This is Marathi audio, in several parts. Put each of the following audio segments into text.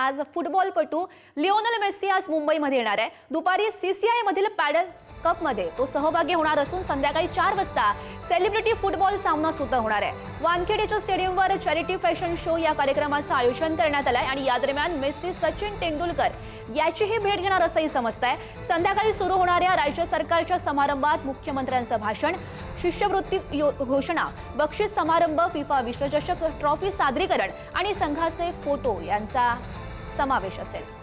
आज फुटबॉलपटू लिओनेल मेस्सी आज मुंबईमध्ये येणार आहे। दुपारी CCI मधील पॅडल कप मध्ये तो सहभागी होणार असून संध्याकाळी 4 वाजता सेलिब्रिटी फुटबॉल सामना सुद्धा होणार आहे। वानखेडेच्या स्टेडियमवर चॅरिटी फॅशन शो या कार्यक्रमाचं आयोजन करण्यात आलंय आणि या दरम्यान मेस्सी सचिन तेंडुलकर याचीही भेट घेणार असंही समजतंय। संध्याकाळी सुरू होणाऱ्या राज्य सरकारच्या समारंभात मुख्यमंत्र्यांचं भाषण, शिष्यवृत्ती घोषणा, बक्षीस समारंभ, फिफा विश्वचषक ट्रॉफी सादरीकरण आणि संघाचे फोटो यांचा समावेश असेल।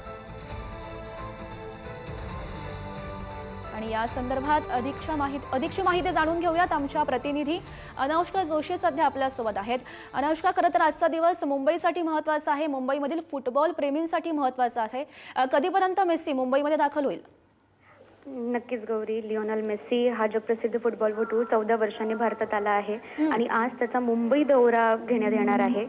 आणि या संदर्भात अधिकची माहिती जाणून घेऊयात। आमच्या प्रतिनिधी अनुष्का जोशी सध्या आपल्या सोबत आहेत। अनुष्का, खरं तर आजचा दिवस मुंबईसाठी महत्त्वाचा आहे, मुंबईमधील फुटबॉल प्रेमींसाठी महत्त्वाचा आहे। कधीपर्यंत मेस्सी मुंबईमध्ये दाखल होईल? नक्कीच गौरी, लिओनेल मेस्सी हा जगप्रसिद्ध फुटबॉलपटू 14 वर्षांनी भारतात आला आहे आणि आज त्याचा मुंबई दौरा घेण्यात येणार आहे।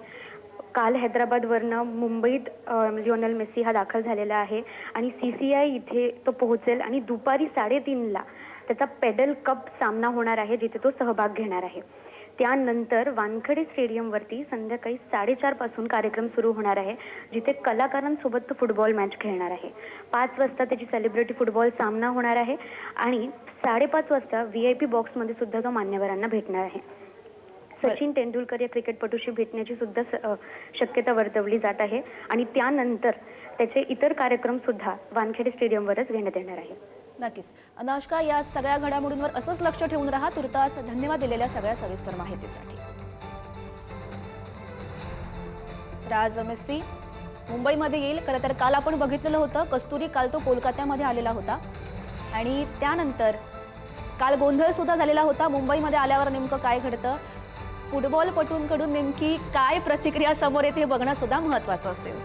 काल हैदराबादवरनं मुंबईत लिओनेल मेस्सी हा दाखल झालेला आहे आणि CCI इथे तो पोहोचेल आणि दुपारी 3:30ला त्याचा पेडल कप सामना होणार आहे, जिथे तो सहभाग घेणार आहे। त्यानंतर वानखेडे स्टेडियमवरती संध्याकाळी 4:30 पासून कार्यक्रम सुरू होणार आहे, जिथे कलाकारांसोबत तो फुटबॉल मॅच खेळणार आहे। 5 वाजता त्याची सेलिब्रिटी फुटबॉल सामना होणार आहे आणि 5:30 वाजता VIP बॉक्समध्ये सुद्धा तो मान्यवरांना भेटणार आहे। सचिन तेंडुलकर या क्रिकेटपटूशी भेटण्याची सुद्धा शक्यता वर्तवली जात आहे आणि त्यानंतर त्याचे इतर कार्यक्रम सुद्धा वानखेडे स्टेडियमवरच घेण्यात येणार आहे। नक्कीच अनुष्का, या सगळ्या घडामोडींवर असंच लक्ष ठेवून राहा। तुर्तास धन्यवाद दिलेल्या सगळ्या सविस्तर माहितीसाठी। आज मेस्सी मुंबईमध्ये येईल। खरं तर काल आपण बघितलेलं होतं, कस्तुरी काल तो कोलकात्यामध्ये आलेला होता आणि त्यानंतर काल गोंधळ सुद्धा झालेला होता। मुंबईमध्ये आल्यावर नेमकं काय घडतं, फुटबॉलपटूंकडून नेमकी काय प्रतिक्रिया समोर येते हे बघणं सुद्धा महत्त्वाचं असेल।